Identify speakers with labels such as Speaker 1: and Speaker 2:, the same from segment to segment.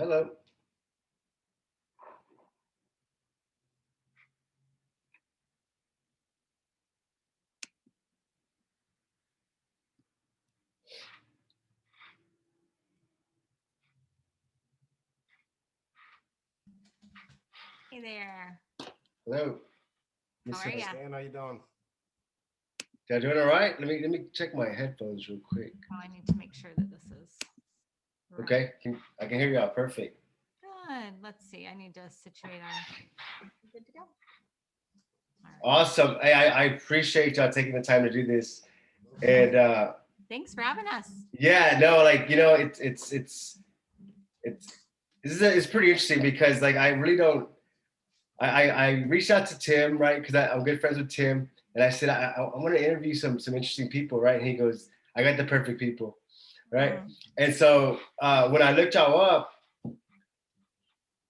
Speaker 1: Hello.
Speaker 2: Hey there.
Speaker 1: Hello.
Speaker 2: How
Speaker 1: Miss
Speaker 2: are ya?
Speaker 3: Stan, how you doing?
Speaker 1: Y'all doing all right? Let me check my headphones real quick.
Speaker 2: Oh, I need to make sure that this is right.
Speaker 1: Okay. I can hear y'all perfect.
Speaker 2: Good. Let's see. I need to situate our. Good to go. All right.
Speaker 1: Awesome. I appreciate y'all taking the time to do this. And
Speaker 2: Thanks for having us.
Speaker 1: yeah, no, like it's it's pretty interesting because like I really don't I reached out to Tim, right? Because I'm good friends with Tim, and I said I want to interview some interesting people, right? And he goes, I got the perfect people, right?
Speaker 2: Mm.
Speaker 1: And so when I looked y'all up,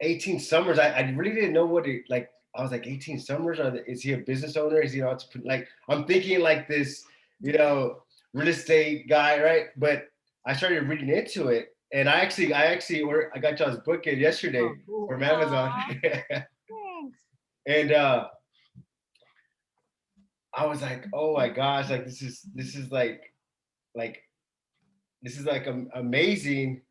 Speaker 1: 18 Summers, I really didn't know what it like. I was like 18 Summers, is he a business owner? Is he an entrepreneur? Like I'm thinking like this, you know, real estate guy, right? But I started reading into it, and I got y'all's book in yesterday
Speaker 3: Oh, cool.
Speaker 1: from Amazon,
Speaker 2: Aw, thanks.
Speaker 1: and I was like, oh my gosh, like this is like this is like amazing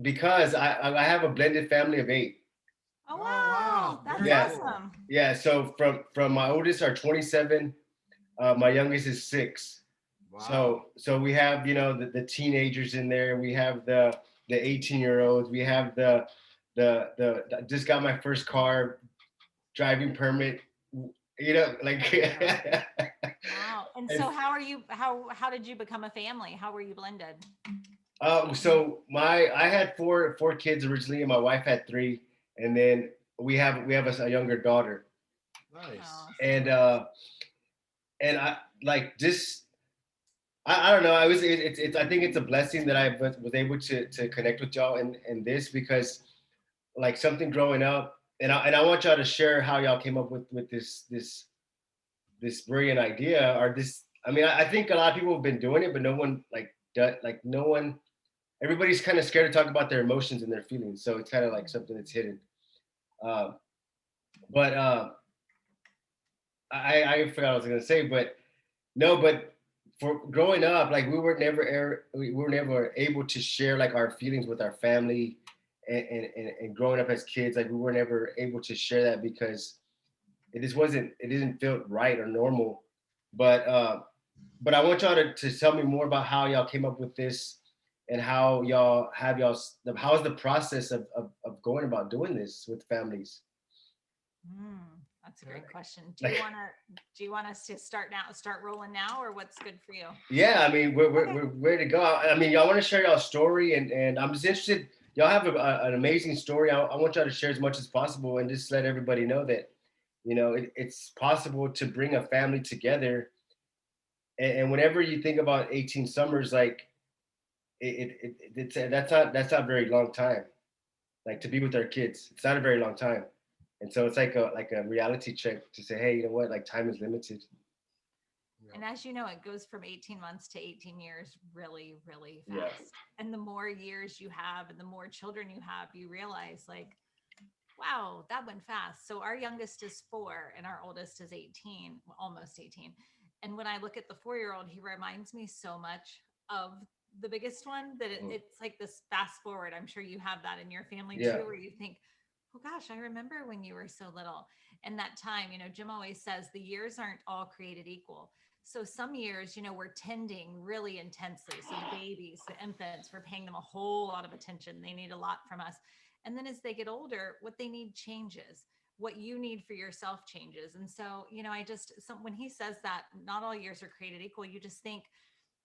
Speaker 1: because I have a blended family of eight.
Speaker 2: Oh
Speaker 3: Oh,
Speaker 2: wow,
Speaker 3: wow.
Speaker 2: that's
Speaker 3: Very
Speaker 1: Yeah,
Speaker 3: cool.
Speaker 2: awesome.
Speaker 1: yeah. So from my oldest are 27, my youngest is 6.
Speaker 3: Wow.
Speaker 1: So we have the teenagers in there. We have the 18-year-olds. We have the I just got my first car driving permit. Like
Speaker 2: Wow. And
Speaker 1: and
Speaker 2: so, how are you? How did you become a family? How were you blended?
Speaker 1: so I had four kids originally, and my wife had three, and then we have a younger daughter,
Speaker 3: Nice.
Speaker 2: Oh,
Speaker 1: and
Speaker 2: sweet.
Speaker 1: I like just I don't know. I was it's I think it's a blessing that I was able to connect with y'all in this because like something growing up, and I want y'all to share how y'all came up with this brilliant idea or this. I mean, I think a lot of people have been doing it, but no one like no one everybody's kind of scared to talk about their emotions and their feelings. So it's kind of like something that's hidden. Um, but I forgot what I was gonna say, but no, but for growing up, like we were never able to share like our feelings with our family, and growing up as kids, like we were never able to share that because it didn't feel right or normal. But but I want y'all to tell me more about how y'all came up with this and how how's the process of going about doing this with families.
Speaker 2: That's a great
Speaker 3: Okay.
Speaker 2: question. Do you
Speaker 1: Like,
Speaker 2: want to? Do you want us to start rolling now, or what's good for you?
Speaker 1: yeah, I mean,
Speaker 2: Okay.
Speaker 1: we're ready to go. I mean, y'all want to share y'all story, and I'm just interested. Y'all have an amazing story. I want y'all to share as much as possible, and just let everybody know that it's possible to bring a family together. And whenever you think about 18 summers, like that's not a very long time. Like to be with our kids, it's not a very long time, and so it's like a reality check to say, hey, you know what? Like time is limited.
Speaker 2: And
Speaker 3: Yep.
Speaker 2: as you know, it goes from 18 months to 18 years really, really
Speaker 1: Yeah,
Speaker 2: fast. And the more years you have and the more children you have, you realize, like, wow, that went fast. So our youngest is 4 and our oldest is 18, well, almost 18. And when I look at the 4-year-old, he reminds me so much of the biggest one that
Speaker 1: mhm,
Speaker 2: it's like this fast forward. I'm sure you have that in your family
Speaker 1: yeah,
Speaker 2: too, where you think, oh gosh, I remember when you were so little. And that time, Jim always says the years aren't all created equal. So some years, we're tending really intensely. So the babies, the infants, we're paying them a whole lot of attention. They need a lot from us. And then as they get older, what they need changes. What you need for yourself changes. And so, when he says that not all years are created equal, you just think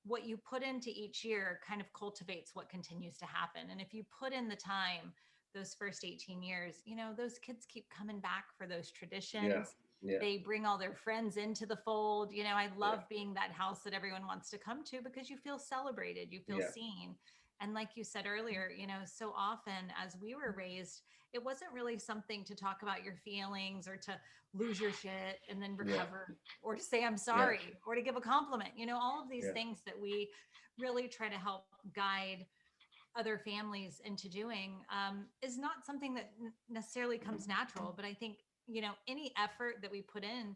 Speaker 2: what you put into each year kind of cultivates what continues to happen. And if you put in the time, those first 18 years, those kids keep coming back for those
Speaker 1: yeah,
Speaker 2: traditions.
Speaker 1: yeah,
Speaker 2: They bring all their friends into the fold. I
Speaker 1: yeah,
Speaker 2: love being that house that everyone wants to come to because you feel celebrated, you feel
Speaker 1: yeah,
Speaker 2: seen. And like you said earlier, so often as we were raised, it wasn't really something to talk about your feelings or to lose your shit and then
Speaker 1: yeah,
Speaker 2: recover or to say I'm
Speaker 1: yeah,
Speaker 2: sorry or to give a compliment. All of these
Speaker 1: yeah,
Speaker 2: things that we really try to help guide other families into doing is not something that necessarily comes natural. But I think, you know, any effort that we put in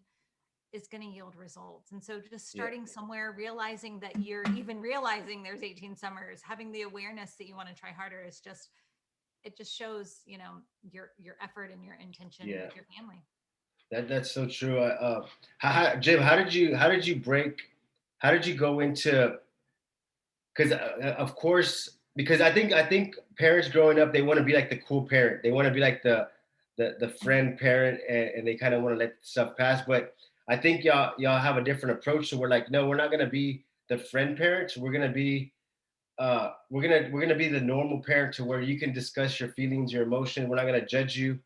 Speaker 2: is going to yield results. And so just
Speaker 1: Yeah.
Speaker 2: starting somewhere, realizing that you're even realizing there's 18 summers, having the awareness that you want to try harder is just, it just shows, you know, your effort and your intention
Speaker 1: Yeah.
Speaker 2: with your family.
Speaker 1: That's so true. Jim, how did you go into, because of course, because I think parents growing up, they want to be like the cool parent, they want to be like the friend parent, and they kind of want to let stuff pass. But I think y'all have a different approach. So we're like, no, we're not gonna be the friend parents. We're gonna be the normal parent, to where you can discuss your feelings, your emotion. We're not gonna judge you.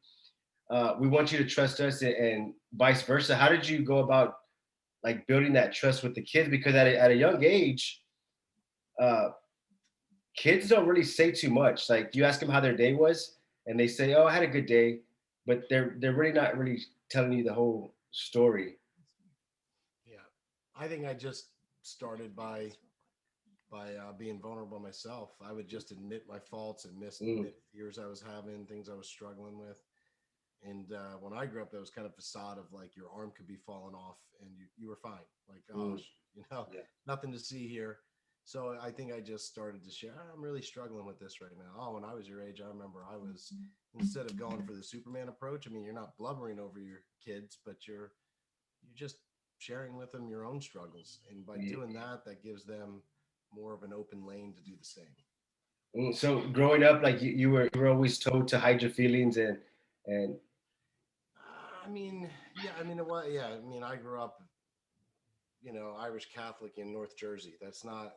Speaker 1: We want you to trust us, and vice versa. How did you go about like building that trust with the kids? Because at a young age, uh, kids don't really say too much. Like, you ask them how their day was, and they say, "Oh, I had a good day," but they're really not really telling you the whole story.
Speaker 3: Yeah. I think I just started by being vulnerable myself. I would just admit my faults,
Speaker 1: Mm,
Speaker 3: admit fears I was having, things I was struggling with. And when I grew up, there was kind of facade of like your arm could be falling off and you were fine. Like, oh,
Speaker 1: mm, yeah,
Speaker 3: nothing to see here. So I think I just started to share. I'm really struggling with this right now. Oh, when I was your age, I remember I was, instead of going for the Superman approach. I mean, you're not blubbering over your kids, but you're just sharing with them your own struggles. And by
Speaker 1: yeah.
Speaker 3: doing that, that gives them more of an open lane to do the same.
Speaker 1: So growing up, like you were always told to hide your feelings, and
Speaker 3: I mean, yeah, I mean, what, yeah, I mean, I grew up, Irish Catholic in North Jersey. That's not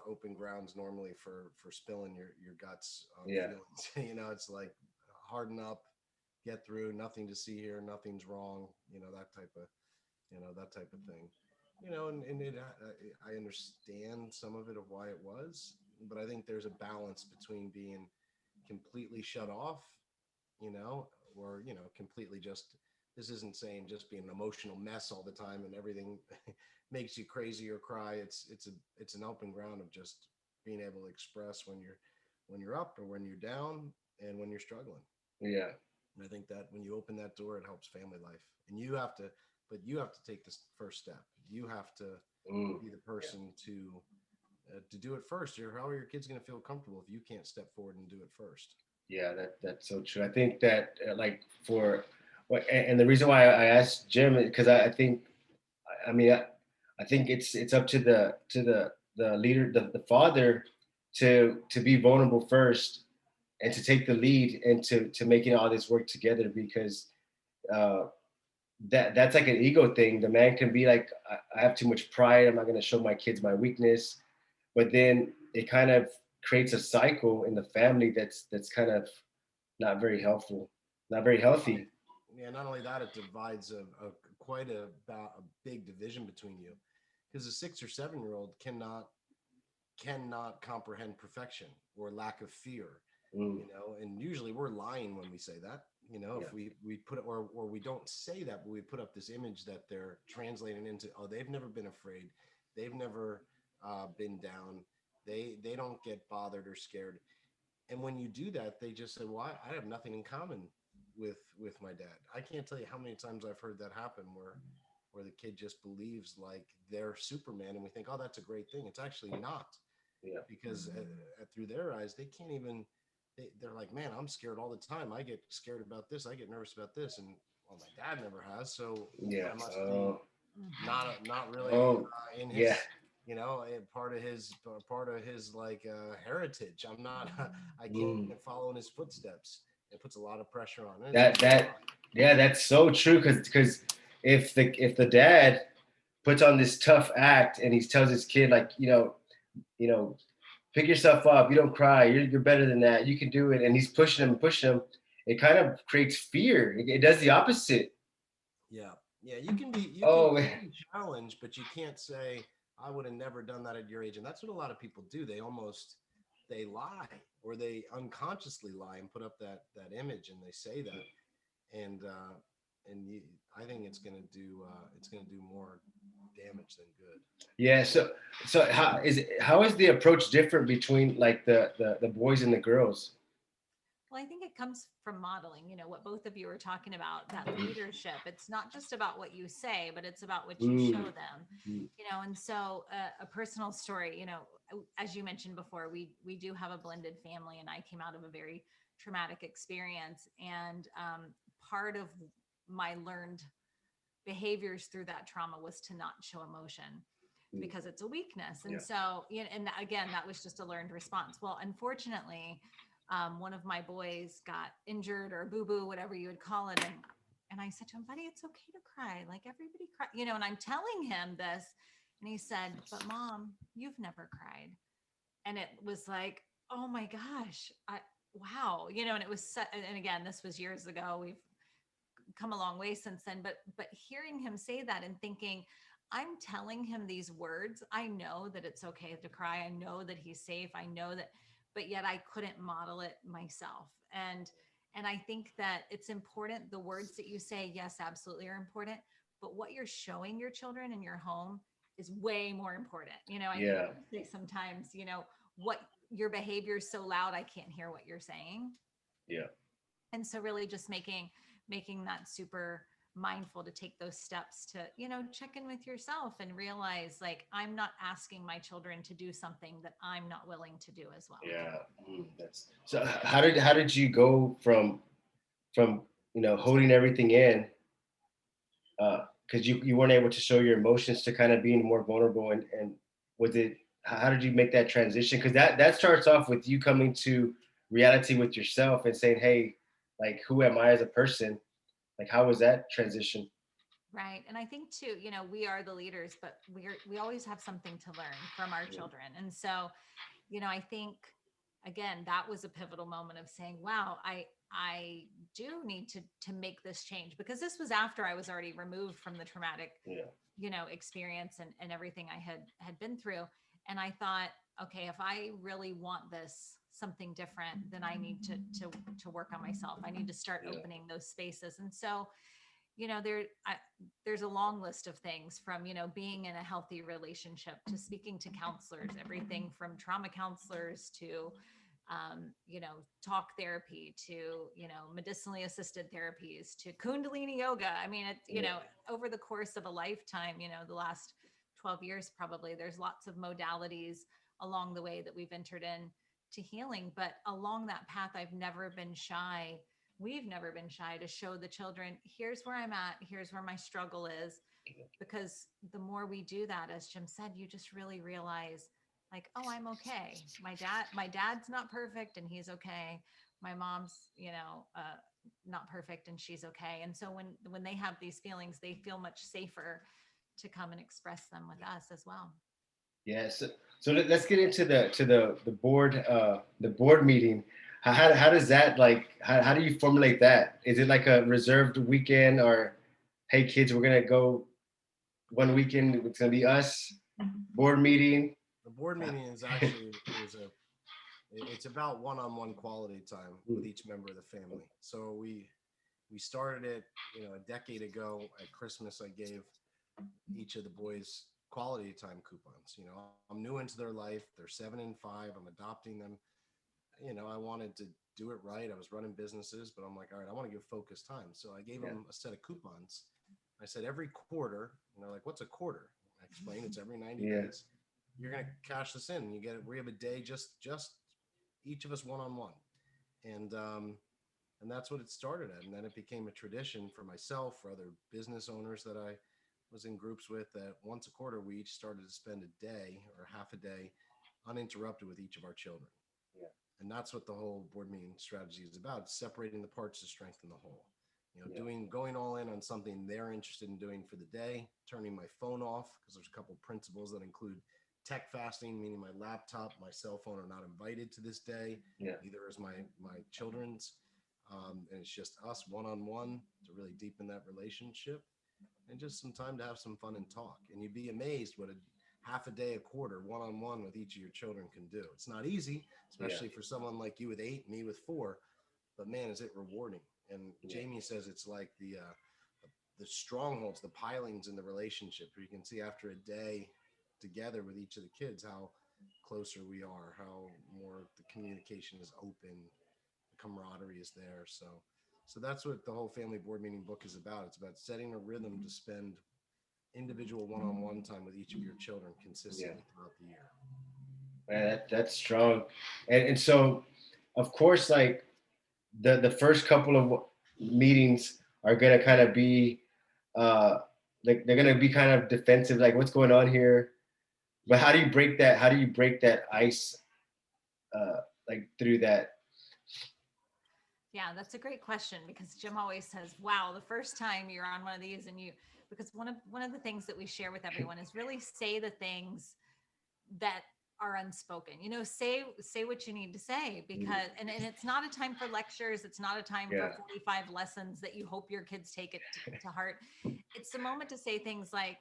Speaker 3: open grounds normally for spilling your guts on
Speaker 1: yeah,
Speaker 3: feelings. It's like harden up, get through, nothing to see here, nothing's wrong, that type of thing. I understand some of it of why it was, but I think there's a balance between being completely shut off, or completely just, this isn't saying just be an emotional mess all the time and everything makes you crazy or cry. It's an open ground of just being able to express when you're up or when you're down and when you're struggling.
Speaker 1: yeah.
Speaker 3: And I think that when you open that door, it helps family life. And you have to take this first step. You have to
Speaker 1: Mm.
Speaker 3: be the person to do it first. How are your kids going to feel comfortable if you can't step forward and do it first?
Speaker 1: Yeah, that's so true. I think that like for what, and the reason why I asked Jim, because I think, I mean, I think it's up to the leader, the father, to be vulnerable first, and to take the lead, and to making all this work together. Because uh, that's like an ego thing. The man can be like, I have too much pride. I'm not going to show my kids my weakness. But then it kind of creates a cycle in the family that's kind of not very helpful, not very healthy.
Speaker 3: Yeah, not only that, it divides quite a big division between you, because a 6 or 7 year old cannot comprehend perfection or lack of fear,
Speaker 1: Mm,
Speaker 3: and usually we're lying when we say that.
Speaker 1: yeah,
Speaker 3: If we put it, or we don't say that, but we put up this image that they're translating into, oh, they've never been afraid, they've never been down, they don't get bothered or scared. And when you do that, they just say, well, I have nothing in common with my dad. I can't tell you how many times I've heard that happen, where the kid just believes like they're Superman, and we think, oh, that's a great thing. It's actually not,
Speaker 1: yeah,
Speaker 3: because through their eyes, they can't even. They're like, man, I'm scared all the time. I get scared about this. I get nervous about this, and well, my dad never has, so
Speaker 1: yeah.
Speaker 3: I must be
Speaker 1: Oh,
Speaker 3: not really
Speaker 1: oh,
Speaker 3: in
Speaker 1: yeah,
Speaker 3: his, part of his like heritage. I'm not. I can't
Speaker 1: mm.
Speaker 3: follow in his footsteps. It puts a lot of pressure on it.
Speaker 1: That yeah, that's so true. Because if the dad puts on this tough act, and he tells his kid, like, you know, pick yourself up. You don't cry. You're better than that. You can do it. And he's pushing him and pushing him. It kind of creates fear. It does the opposite.
Speaker 3: Yeah, yeah. You can be you can
Speaker 1: Oh,
Speaker 3: you can challenge, but you can't say I would have never done that at your age. And that's what a lot of people do. They lie, or they unconsciously lie and put up that image, and they say that, and I think it's gonna do more damage than good.
Speaker 1: yeah. So So how is the approach different between like the boys and the girls?
Speaker 2: Well, I think it comes from modeling, what both of you were talking about, that leadership. It's not just about what you say, but it's about what you show
Speaker 1: Mm,
Speaker 2: them,
Speaker 1: mm,
Speaker 2: and so a personal story, as you mentioned before, we do have a blended family, and I came out of a very traumatic experience. And part of my learned behaviors through that trauma was to not show emotion
Speaker 1: mm,
Speaker 2: because it's a weakness. And
Speaker 1: yeah.
Speaker 2: so, and again, that was just a learned response. Well, unfortunately, one of my boys got injured, or boo boo, whatever you would call it. And I said to him, buddy, it's okay to cry. Like, everybody cry, and I'm telling him this. And he said, but mom, you've never cried. And it was like, oh my gosh, wow. And it was, and again, this was years ago. We've come a long way since then, but hearing him say that and thinking, I'm telling him these words, I know that it's okay to cry, I know that he's safe, I know that, but yet I couldn't model it myself. And I think that it's important, the words that you say, yes, absolutely are important, but what you're showing your children in your home is way more important. I think
Speaker 1: Yeah.
Speaker 2: we say sometimes, what your behavior is so loud, I can't hear what you're saying.
Speaker 1: Yeah.
Speaker 2: And so really just making that super mindful to take those steps to check in with yourself and realize, like, I'm not asking my children to do something that I'm not willing to do as well.
Speaker 1: Yeah. That's so. How did you go from holding everything in because you weren't able to show your emotions to kind of being more vulnerable and was it how did you make that transition? Because that starts off with you coming to reality with yourself and saying, hey, like who am I as a person? Like how was that transition?
Speaker 2: Right. And I think too, we are the leaders, but we always have something to learn from our children. And so, I think, again, that was a pivotal moment of saying, wow, I do need to make this change, because this was after I was already removed from the traumatic,
Speaker 1: Yeah.
Speaker 2: experience, and everything I had been through. And I thought, okay, if I really want this something different, then I need to work on myself. I need to start
Speaker 1: Yeah.
Speaker 2: opening those spaces. And so, there's a long list of things, from being in a healthy relationship, to speaking to counselors, everything from trauma counselors to talk therapy, to medicinally assisted therapies, to kundalini yoga. I mean, it
Speaker 1: Yeah.
Speaker 2: over the course of a lifetime, the last 12 years probably, there's lots of modalities along the way that we've entered in to healing. But along that path, I've never been shy, we've never been shy to show the children, here's where I'm at, here's where my struggle is. Because the more we do that, as Jim said, you just really realize, like, oh, I'm okay. My dad's not perfect and he's okay. My mom's, not perfect and she's okay. And so when they have these feelings, they feel much safer to come and express them with us as well.
Speaker 1: Yeah. So let's get into the board meeting. How does that like how do you formulate that? Is it like a reserved weekend or hey kids, we're gonna go one weekend, it's gonna be us, board meeting.
Speaker 3: The board meeting is actually it's about one-on-one quality time with each member of the family. So we started it, a decade ago. At Christmas, I gave each of the boys quality time coupons. I'm new into their life. They're 7 and 5. I'm adopting them. I wanted to do it right. I was running businesses, but I'm like, all right, I want to give focused time. So I gave them a set of coupons. I said every quarter, and they're like, what's a quarter? I explained it's every 90
Speaker 1: Yeah.
Speaker 3: days. You're gonna cash this in. You get it. We have a day just each of us one-on-one, and that's what it started at. And then it became a tradition for myself, for other business owners that I was in groups with, that once a quarter we each started to spend a day or half a day uninterrupted with each of our children.
Speaker 1: Yeah.
Speaker 3: And that's what the whole board meeting strategy is about: separating the parts to strengthen the whole.
Speaker 1: Yeah.
Speaker 3: Going all in on something they're interested in doing for the day, turning my phone off, because there's a couple principles that include tech fasting, meaning my laptop, my cell phone are not invited to this day.
Speaker 1: Yeah.
Speaker 3: Either is my children's. And it's just us one-on-one to really deepen that relationship, and just some time to have some fun and talk. And you'd be amazed what a half a day, a quarter, one-on-one with each of your children can do. It's not easy, especially for someone like you with 8, me with 4, but man, is it rewarding. And Jamie says it's like the strongholds, the pilings in the relationship, where you can see after a day together with each of the kids, how closer we are, how more the communication is open, the camaraderie is there. So that's what the whole family board meeting book is about. It's about setting a rhythm to spend individual one-on-one time with each of your children
Speaker 1: Yeah,
Speaker 3: consistently throughout the year.
Speaker 1: man, that's strong. And so, of course, like the first couple of meetings are gonna kind of be, uh, like they're gonna be kind of defensive, like what's going on here. But how do you break that? How do you break that ice, uh, like through that?
Speaker 2: Yeah, that's a great question because Jim always says, "Wow, the first time you're on one of these and you," because one of the things that we share with everyone is really say the things that are unspoken. You know, say what you need to say because and it's not a time for lectures, it's not a time for
Speaker 1: Yeah,
Speaker 2: 45 lessons that you hope your kids take it to heart. It's the moment to say things like,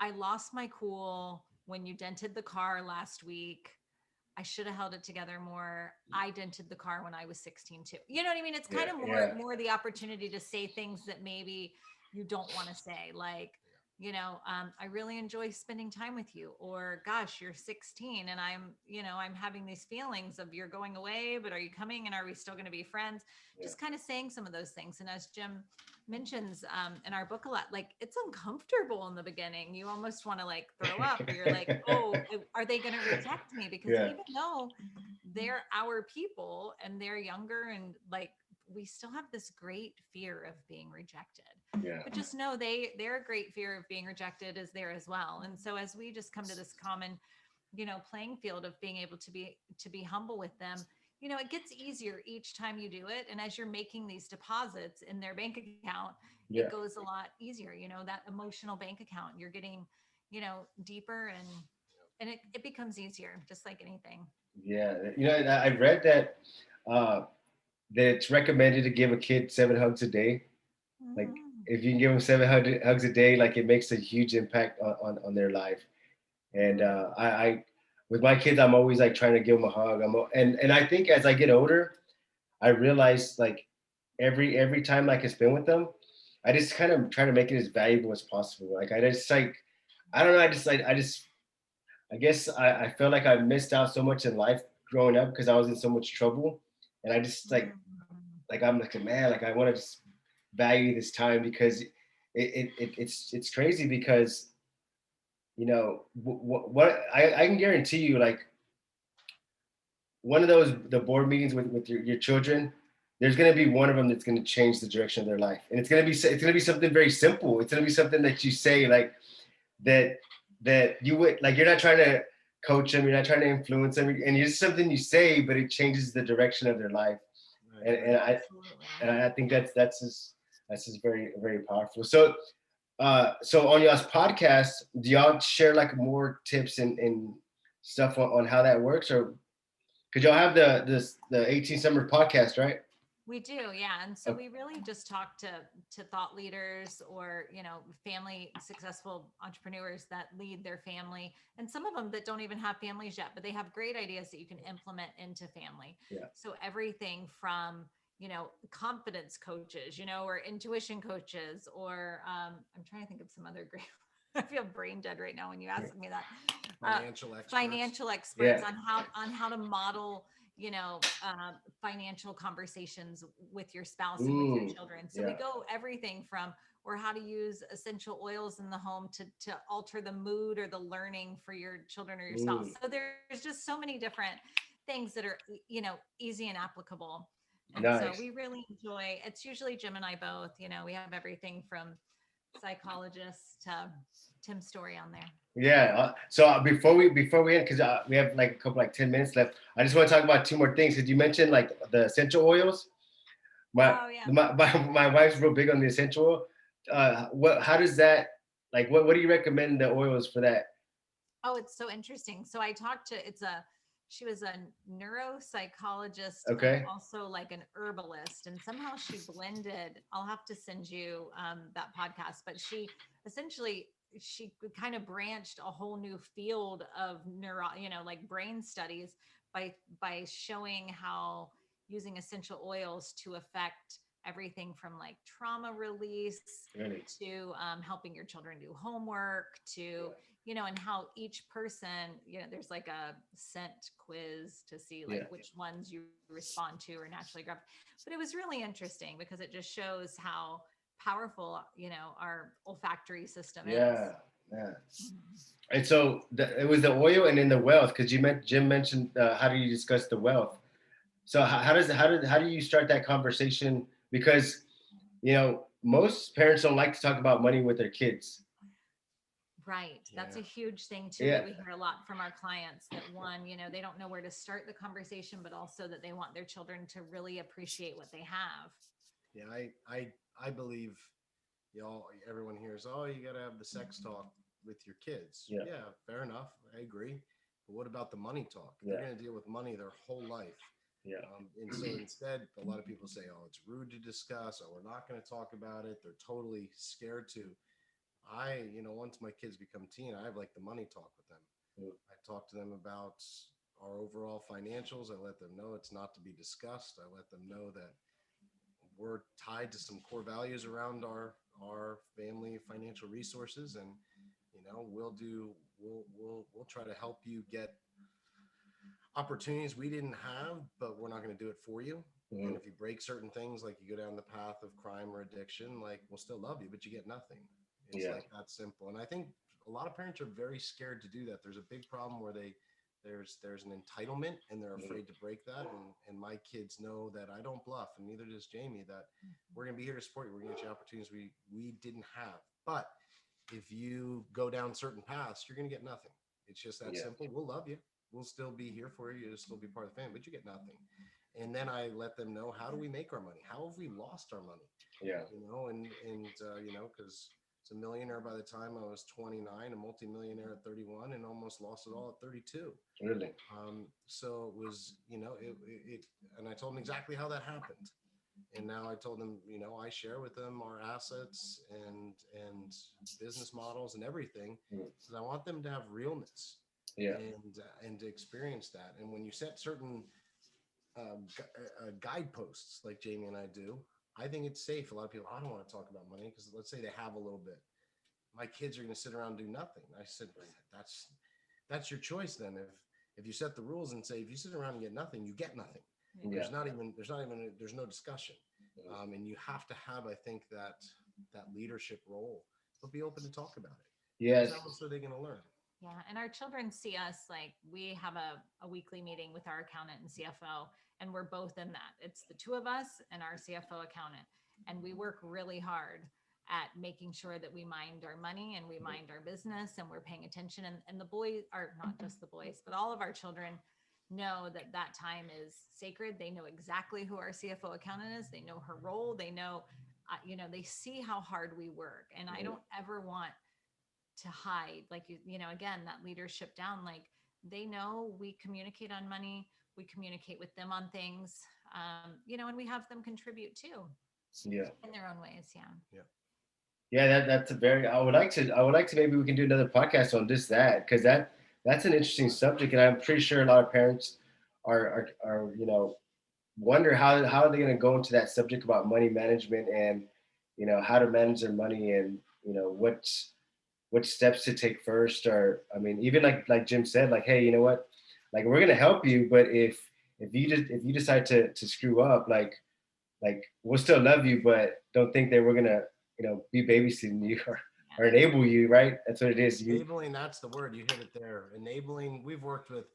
Speaker 2: "I lost my cool when you dented the car last week. I should have held it together more. I dented the car when I was 16 too." You know what I mean? It's
Speaker 1: yeah,
Speaker 2: kind of more
Speaker 1: yeah,
Speaker 2: more the opportunity to say things that maybe you don't want to say, like, I really enjoy spending time with you, or gosh, you're 16 and I'm having these feelings of you're going away, but are you coming and are we still going to be friends?
Speaker 1: yeah,
Speaker 2: Just kind of saying some of those things. And as Jim mentions in our book a lot, like it's uncomfortable in the beginning. You almost want to like throw up, or you're like, oh, are they going to reject me? Because
Speaker 1: yeah,
Speaker 2: even though they're our people and they're younger and like we still have this great fear of being rejected,
Speaker 1: yeah,
Speaker 2: but just know their great fear of being rejected is there as well. And so as we just come to this common playing field of being able to be humble with them, it gets easier each time you do it. And as you're making these deposits in their bank account, it
Speaker 1: yeah,
Speaker 2: goes a lot easier. That emotional bank account, you're getting deeper, and it becomes easier, just like anything.
Speaker 1: yeah. I read that, uh, that it's recommended to give a kid 7 hugs a day. Like
Speaker 2: Mhm.
Speaker 1: if you can give them 700 hugs a day, like it makes a huge impact on their life. And I with my kids, I'm always like trying to give them a hug. And I think as I get older, I realize like every time like I spend with them, I just kind of try to make it as valuable as possible. Like I just like I don't know, I guess I felt like I missed out so much in life growing up because I was in so much trouble. And I just
Speaker 2: Mhm.
Speaker 1: like I'm like man, like I want to just value this time because it's crazy because what I can guarantee you like one of those the board meetings with your children, there's going to be one of them that's going to change the direction of their life, and it's going to be something very simple. It's going to be something that you say like that you would like. You're not trying to coach them, you're not trying to influence them, and it's something you say, but it changes the direction of their life.
Speaker 3: Right,
Speaker 1: And
Speaker 3: right.
Speaker 2: Absolutely.
Speaker 1: I think that's just very very powerful. So on y'all's podcast, do y'all share like more tips and stuff on how that works, or because y'all have the 18 summer podcast, right?
Speaker 2: We do, yeah. And so we really just talk to thought leaders, or family successful entrepreneurs that lead their family, and some of them that don't even have families yet, but they have great ideas that you can implement into family.
Speaker 1: Yeah.
Speaker 2: So everything from confidence coaches, or intuition coaches, or I'm trying to think of some other great. I feel brain dead right now when you ask me that. Uh,
Speaker 3: Financial experts.
Speaker 2: Financial experts
Speaker 1: Yeah.
Speaker 2: on how to model financial conversations with your spouse and with your
Speaker 1: Mm,
Speaker 2: children. So we
Speaker 1: yeah.
Speaker 2: go everything from or how to use essential oils in the home to alter the mood or the learning for your children or your spouse.
Speaker 1: Mm,
Speaker 2: So there's just so many different things that are easy and applicable. And so
Speaker 1: nice.
Speaker 2: we really enjoy. It's usually Jim and I both. We have everything from psychologists to Tim Story on there.
Speaker 1: Yeah. So before we end, because we have like a couple like 10 minutes left, I just want to talk about two more things. Because you mentioned like the essential oils. My
Speaker 2: Oh yeah.
Speaker 1: my wife's real big on the essential oil. What how does that like what do you recommend the oils for that?
Speaker 2: Oh, it's so interesting. So I talked to she was a neuropsychologist and
Speaker 1: Okay.
Speaker 2: also like an herbalist, and somehow she blended. I'll have to send you that podcast, but she kind of branched a whole new field of like brain studies by showing how using essential oils to affect everything from like trauma release
Speaker 1: Really?
Speaker 2: to helping your children do homework to
Speaker 1: Yeah.
Speaker 2: and how each person, there's like a scent quiz to see like
Speaker 1: Yeah.
Speaker 2: which ones you respond to or naturally grab. But it was really interesting because it just shows how powerful, our olfactory system is.
Speaker 1: Yeah. Yeah.
Speaker 2: Mhm.
Speaker 1: And so it was the oil and then the wealth, because Jim mentioned how do you discuss the wealth? So how do you start that conversation? Because most parents don't like to talk about money with their kids.
Speaker 2: Right. That's a
Speaker 3: Yeah.
Speaker 2: huge thing too
Speaker 1: Yeah,
Speaker 2: that we hear a lot from our clients, that one, they don't know where to start the conversation, but also that they want their children to really appreciate what they have.
Speaker 3: Yeah, I believe y'all everyone hears, oh, you got to have the sex talk with your kids.
Speaker 1: yeah,
Speaker 3: Yeah, fair enough. I agree. But what about the money talk? They're
Speaker 1: yeah,
Speaker 3: going to deal with money their whole life.
Speaker 1: yeah,
Speaker 3: And so instead, a lot of people say, oh, it's rude to discuss, or we're not going to talk about it. They're totally scared to. Once my kids become teen, I have like the money talk with them.
Speaker 1: mm,
Speaker 3: I talk to them about our overall financials. I let them know it's not to be discussed. I let them know that we're tied to some core values around our family financial resources, and we'll try to help you get opportunities we didn't have, but we're not going to do it for you. And
Speaker 1: mm,
Speaker 3: if you break certain things, like you go down the path of crime or addiction, like we'll still love you, but you get nothing. It's
Speaker 1: yeah,
Speaker 3: like that simple. And I think a lot of parents are very scared to do that. There's a big problem where there's an entitlement and they're
Speaker 1: mm,
Speaker 3: afraid to break that. And my kids know that I don't bluff, and neither does Jamie, that we're going to be here to support you. We're going to get you opportunities we didn't have. But if you go down certain paths, you're going to get nothing. It's just that
Speaker 1: yeah,
Speaker 3: simple. We'll love you. We'll still be here for you. You'll still be part of the family, but you get nothing. And then I let them know, how do we make our money? How have we lost our money?
Speaker 1: yeah,
Speaker 3: Because it's a millionaire by the time I was 29, a multimillionaire at 31, and almost lost it all at 32.
Speaker 1: really,
Speaker 3: So it was, and I told them exactly how that happened. And now I told them, I share with them our assets and business models and everything,
Speaker 1: mm,
Speaker 3: because I want them to have realness
Speaker 1: yeah,
Speaker 3: and to experience that. And when you set certain guideposts like Jamie and I do, I think it's safe. A lot of people, I don't want to talk about money because let's say they have a little bit. My kids are going to sit around and do nothing. I said, that's your choice then. If you set the rules and say, if you sit around and get nothing, you get nothing.
Speaker 1: yeah,
Speaker 3: There's no discussion. And you have to have, I think, that leadership role, but be open to talk about it.
Speaker 1: yes,
Speaker 3: Because how else are they going to learn?
Speaker 2: Yeah. And our children see us, like we have a weekly meeting with our accountant and CFO, and we're both in that. It's the two of us and our CFO accountant. And we work really hard at making sure that we mind our money and we mind our business and we're paying attention. And the boys are not just the boys, but all of our children know that that time is sacred. They know exactly who our CFO accountant is. They know her role. They know, they see how hard we work. And I don't ever want to hide, like again, that leadership down, like they know we communicate on money, we communicate with them on things, and we have them contribute too
Speaker 1: yeah.
Speaker 2: in their own ways. Yeah.
Speaker 3: Yeah.
Speaker 1: Yeah, that's a very. I would like to. Maybe we can do another podcast on just that, because that's an interesting subject, and I'm pretty sure a lot of parents are wonder how are they going to go into that subject about money management, and how to manage their money, and what steps to take first, or I mean, even like Jim said, like, hey, you know what, like we're going to help you, but if you decide to screw up, like we'll still love you, but don't think that we're gonna be babysitting you or enable you, right? That's what it is.
Speaker 3: Enabling, that's the word. You hit it there. Enabling. We've worked with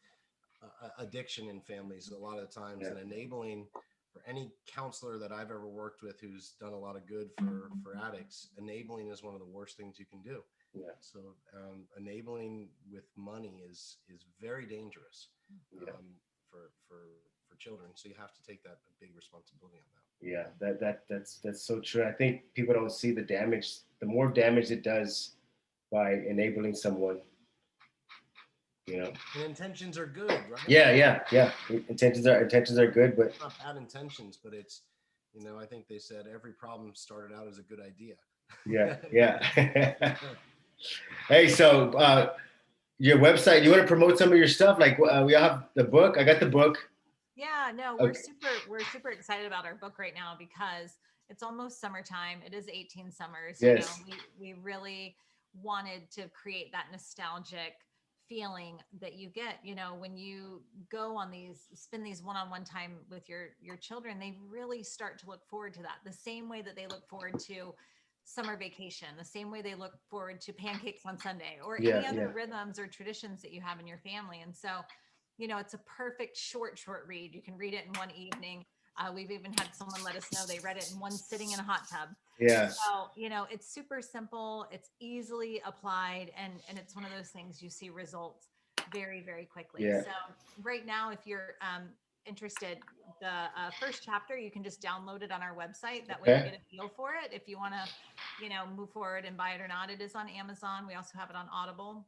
Speaker 3: addiction in families a lot of the times,
Speaker 1: Yeah,
Speaker 3: and enabling, for any counselor that I've ever worked with who's done a lot of good for addicts, enabling is one of the worst things you can do.
Speaker 1: yeah,
Speaker 3: So enabling with money is very dangerous,
Speaker 1: yeah,
Speaker 3: for children. So you have to take that big responsibility on that.
Speaker 1: yeah. That's so true. I think people don't see the damage, the more damage it does by enabling someone. You know.
Speaker 3: And intentions are good, right?
Speaker 1: Yeah, yeah, yeah. Intentions are good, but
Speaker 3: It's not bad intentions, but it's, I think they said every problem started out as a good idea.
Speaker 1: yeah, yeah. Hey, so your website. You want to promote some of your stuff? Like we all have the book. I got the book.
Speaker 2: Yeah, no, we're
Speaker 1: Okay.
Speaker 2: super excited about our book right now because it's almost summertime. It is 18 summers.
Speaker 1: Yes.
Speaker 2: We really wanted to create that nostalgic feeling that you get, you know, when you go on these, spend these one-on-one time with your children, they really start to look forward to that the same way that they look forward to summer vacation, the same way they look forward to pancakes on Sunday, or any
Speaker 1: Yeah,
Speaker 2: other
Speaker 1: yeah.
Speaker 2: rhythms or traditions that you have in your family. And so, you know, it's a perfect short read. You can read it in one evening. We've even had someone let us know they read it in one sitting in a hot tub.
Speaker 1: Yeah,
Speaker 2: So, you know, it's super simple, it's easily applied, and it's one of those things you see results very quickly.
Speaker 1: yeah.
Speaker 2: So right now, if you're interested, the first chapter, you can just download it on our website. That way you
Speaker 1: Okay.
Speaker 2: get a feel for it. If you want to, you know, move forward and buy it or not, it is on Amazon. We also have it on Audible.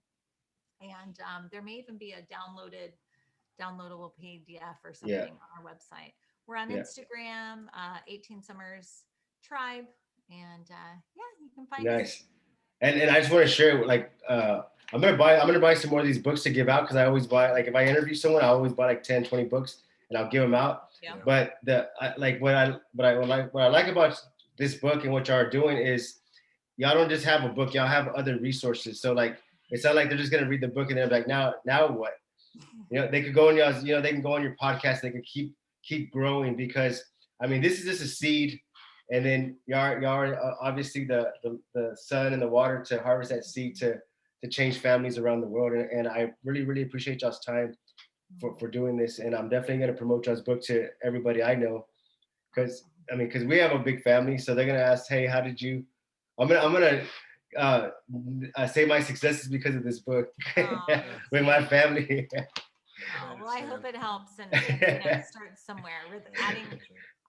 Speaker 2: And there may even be a downloadable PDF or
Speaker 1: Yeah,
Speaker 2: something on our website. We're on
Speaker 1: yeah.
Speaker 2: Instagram, 18 Summers Tribe, and yeah, you can find us.
Speaker 1: Nice. And I just want to share like I'm gonna buy some more of these books to give out because I always buy, like if I interview someone I always buy like 10, 20 books and I'll give them out.
Speaker 2: Yeah.
Speaker 3: Yeah.
Speaker 1: But like what I like about this book and what y'all are doing is y'all don't just have a book, y'all have other resources. So like it's not like they're just gonna read the book and they're like, now what? You know, they could go on y'all's, you know, they can go on your podcast, they could keep growing because I mean this is just a seed, and then y'all are obviously the sun and the water to harvest that seed to change families around the world. And I really appreciate y'all's time for doing this. And I'm definitely gonna promote y'all's book to everybody I know because I mean because we have a big family, so they're gonna ask, hey, how did you? I'm gonna say my successes because of this book
Speaker 2: Aw,
Speaker 1: with my family.
Speaker 2: oh, well, I hope it helps, and you know, start somewhere with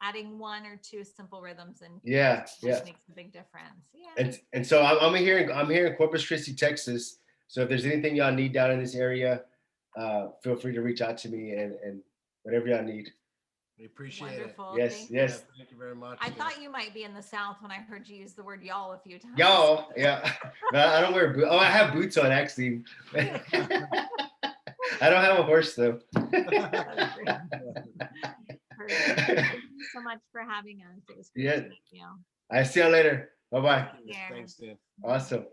Speaker 2: adding one or two simple rhythms and
Speaker 1: Yeah, yeah.
Speaker 2: makes a big difference. Yeah.
Speaker 1: And so I'm here in Corpus Christi, Texas. So if there's anything y'all need down in this area, feel free to reach out to me and whatever y'all need.
Speaker 3: We appreciate
Speaker 2: Wonderful.
Speaker 1: Yes,
Speaker 2: Thank
Speaker 3: it.
Speaker 2: you.
Speaker 1: yes.
Speaker 3: Thank you very much.
Speaker 2: I thought you might be in the South when I heard you use the word y'all a few times.
Speaker 1: Y'all, yeah. But I don't wear boots. Oh, I have boots on actually. I don't have a horse though.
Speaker 2: That's great. Perfect. Thank you so much for having us. It was great
Speaker 1: Yeah.
Speaker 2: to meet you.
Speaker 1: I see y'all later. Bye bye.
Speaker 2: Take care.
Speaker 3: Thanks, Dan.
Speaker 1: Awesome.